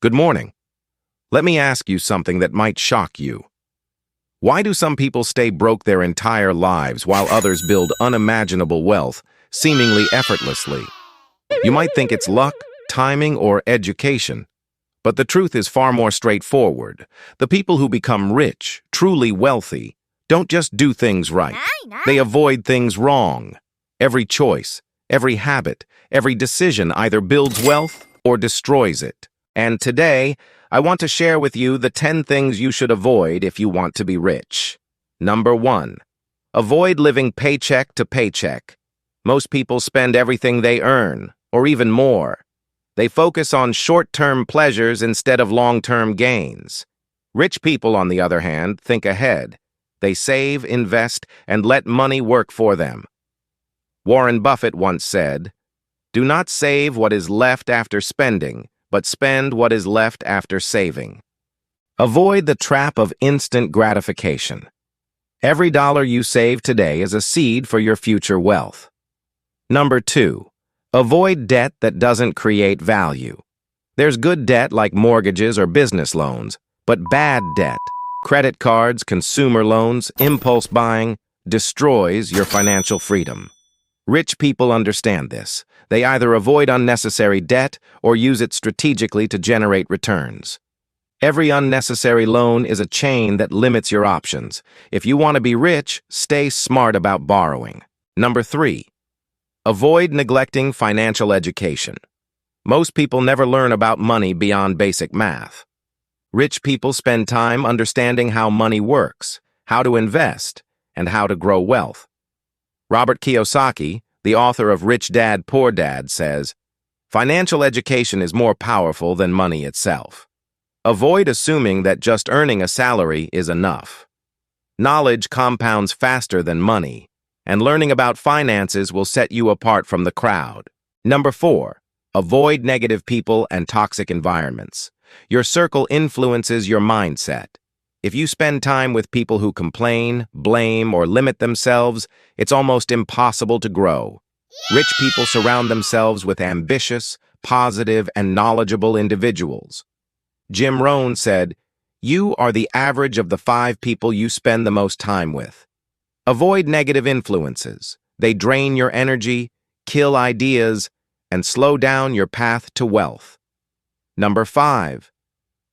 Good morning. Let me ask you something that might shock you. Why do some people stay broke their entire lives while others build unimaginable wealth, seemingly effortlessly? You might think it's luck, timing, or education. But the truth is far more straightforward. The people who become rich, truly wealthy, don't just do things right. They avoid things wrong. Every choice, every habit, every decision either builds wealth or destroys it. And today, I want to share with you the 10 things you should avoid if you want to be rich. Number 1. Avoid living paycheck to paycheck. Most people spend everything they earn, or even more. They focus on short-term pleasures instead of long-term gains. Rich people, on the other hand, think ahead. They save, invest, and let money work for them. Warren Buffett once said, "Do not save what is left after spending, but spend what is left after saving." Avoid the trap of instant gratification. Every dollar you save today is a seed for your future wealth. Number 2. Avoid debt that doesn't create value. There's good debt like mortgages or business loans, but bad debt, credit cards, consumer loans, impulse buying, destroys your financial freedom. Rich people understand this. They either avoid unnecessary debt or use it strategically to generate returns. Every unnecessary loan is a chain that limits your options. If you want to be rich, stay smart about borrowing. Number 3. Avoid neglecting financial education. Most people never learn about money beyond basic math. Rich people spend time understanding how money works, how to invest, and how to grow wealth. Robert Kiyosaki, the author of Rich Dad, Poor Dad, says, "Financial education is more powerful than money itself." Avoid assuming that just earning a salary is enough. Knowledge compounds faster than money, and learning about finances will set you apart from the crowd. Number 4. Avoid negative people and toxic environments. Your circle influences your mindset. If you spend time with people who complain, blame, or limit themselves, it's almost impossible to grow. Rich people surround themselves with ambitious, positive, and knowledgeable individuals. Jim Rohn said, "You are the average of the 5 people you spend the most time with." Avoid negative influences. They drain your energy, kill ideas, and slow down your path to wealth. Number 5.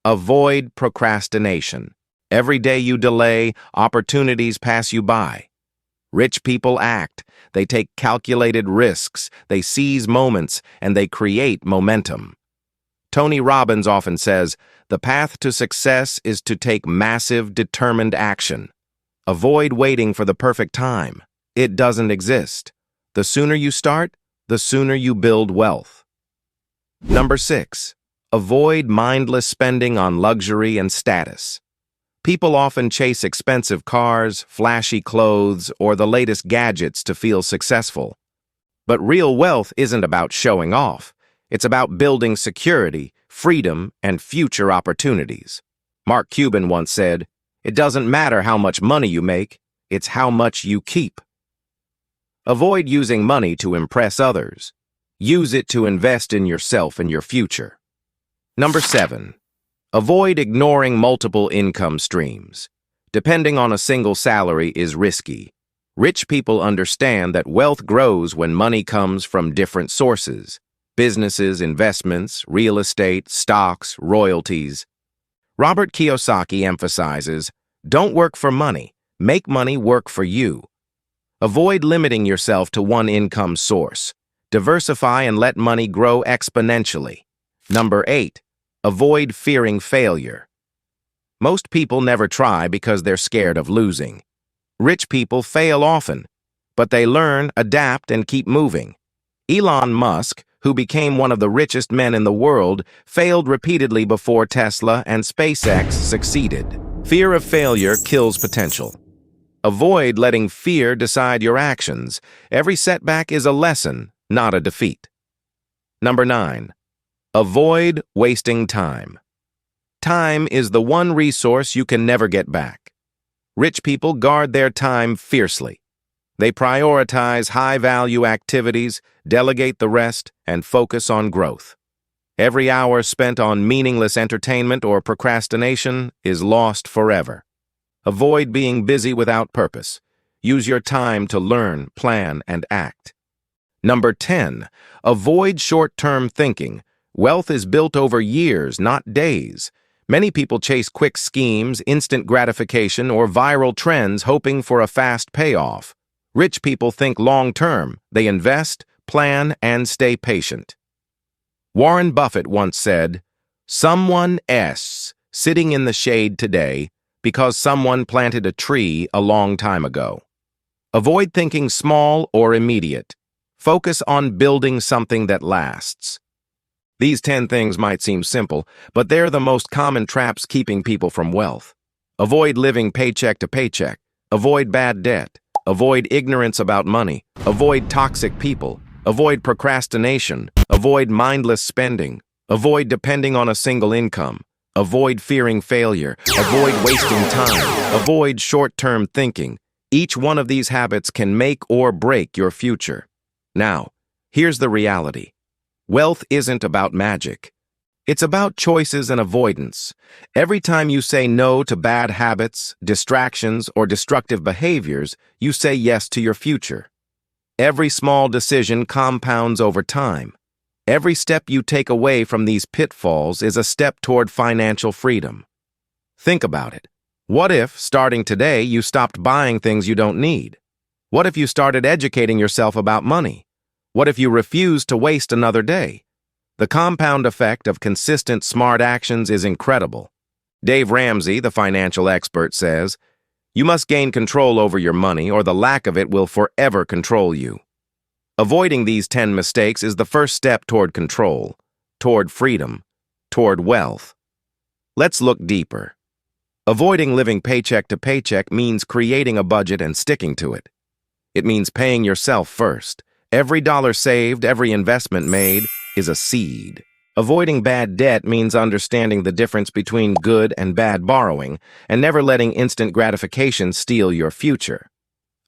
Avoid procrastination. Every day you delay, opportunities pass you by. Rich people act. They take calculated risks, they seize moments, and they create momentum. Tony Robbins often says, "The path to success is to take massive, determined action." Avoid waiting for the perfect time. It doesn't exist. The sooner you start, the sooner you build wealth. Number 6. Avoid mindless spending on luxury and status. People often chase expensive cars, flashy clothes, or the latest gadgets to feel successful. But real wealth isn't about showing off. It's about building security, freedom, and future opportunities. Mark Cuban once said, "It doesn't matter how much money you make, it's how much you keep." Avoid using money to impress others. Use it to invest in yourself and your future. Number 7. Avoid ignoring multiple income streams. Depending on a single salary is risky. Rich people understand that wealth grows when money comes from different sources: businesses, investments, real estate, stocks, royalties. Robert Kiyosaki emphasizes, "Don't work for money, make money work for you." Avoid limiting yourself to one income source. Diversify and let money grow exponentially. Number 8. Avoid fearing failure. Most people never try because they're scared of losing. Rich people fail often, but they learn, adapt, and keep moving. Elon Musk, who became one of the richest men in the world, failed repeatedly before Tesla and SpaceX succeeded. Fear of failure kills potential. Avoid letting fear decide your actions. Every setback is a lesson, not a defeat. Number 9. Avoid wasting time. Time is the one resource you can never get back. Rich people guard their time fiercely. They prioritize high-value activities, delegate the rest, and focus on growth. Every hour spent on meaningless entertainment or procrastination is lost forever. Avoid being busy without purpose. Use your time to learn, plan, and act. Number 10. Avoid short-term thinking. Wealth is built over years, not days. Many people chase quick schemes, instant gratification, or viral trends hoping for a fast payoff. Rich people think long-term. They invest, plan, and stay patient. Warren Buffett once said, "Someone's sitting in the shade today because someone planted a tree a long time ago." Avoid thinking small or immediate. Focus on building something that lasts. These 10 things might seem simple, but they're the most common traps keeping people from wealth. Avoid living paycheck to paycheck. Avoid bad debt. Avoid ignorance about money. Avoid toxic people. Avoid procrastination. Avoid mindless spending. Avoid depending on a single income. Avoid fearing failure. Avoid wasting time. Avoid short-term thinking. Each one of these habits can make or break your future. Now, here's the reality. Wealth isn't about magic. It's about choices and avoidance. Every time you say no to bad habits, distractions, or destructive behaviors, you say yes to your future. Every small decision compounds over time. Every step you take away from these pitfalls is a step toward financial freedom. Think about it. What if, starting today, you stopped buying things you don't need? What if you started educating yourself about money? What if you refused to waste another day? The compound effect of consistent smart actions is incredible. Dave Ramsey, the financial expert, says, "You must gain control over your money or the lack of it will forever control you." Avoiding these 10 mistakes is the first step toward control, toward freedom, toward wealth. Let's look deeper. Avoiding living paycheck to paycheck means creating a budget and sticking to it. It means paying yourself first. Every dollar saved, every investment made, is a seed. Avoiding bad debt means understanding the difference between good and bad borrowing and never letting instant gratification steal your future.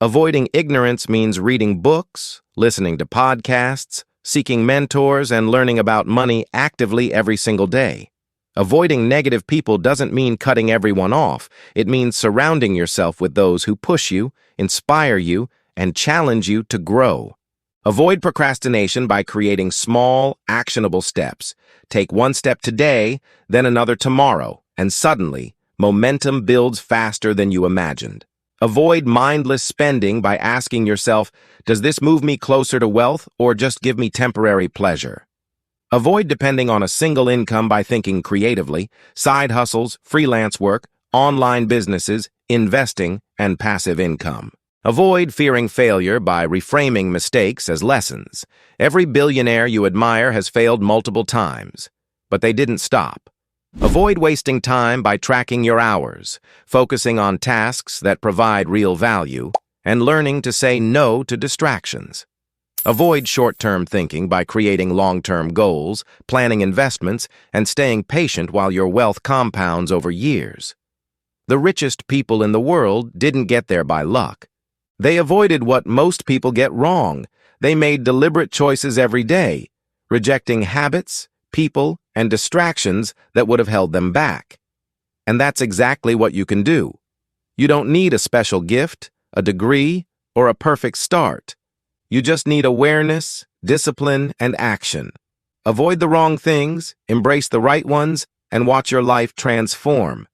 Avoiding ignorance means reading books, listening to podcasts, seeking mentors, and learning about money actively every single day. Avoiding negative people doesn't mean cutting everyone off. It means surrounding yourself with those who push you, inspire you, and challenge you to grow. Avoid procrastination by creating small, actionable steps. Take one step today, then another tomorrow, and suddenly, momentum builds faster than you imagined. Avoid mindless spending by asking yourself, does this move me closer to wealth or just give me temporary pleasure? Avoid depending on a single income by thinking creatively, side hustles, freelance work, online businesses, investing, and passive income. Avoid fearing failure by reframing mistakes as lessons. Every billionaire you admire has failed multiple times, but they didn't stop. Avoid wasting time by tracking your hours, focusing on tasks that provide real value, and learning to say no to distractions. Avoid short-term thinking by creating long-term goals, planning investments, and staying patient while your wealth compounds over years. The richest people in the world didn't get there by luck. They avoided what most people get wrong. They made deliberate choices every day, rejecting habits, people, and distractions that would have held them back. And that's exactly what you can do. You don't need a special gift, a degree, or a perfect start. You just need awareness, discipline, and action. Avoid the wrong things, embrace the right ones, and watch your life transform.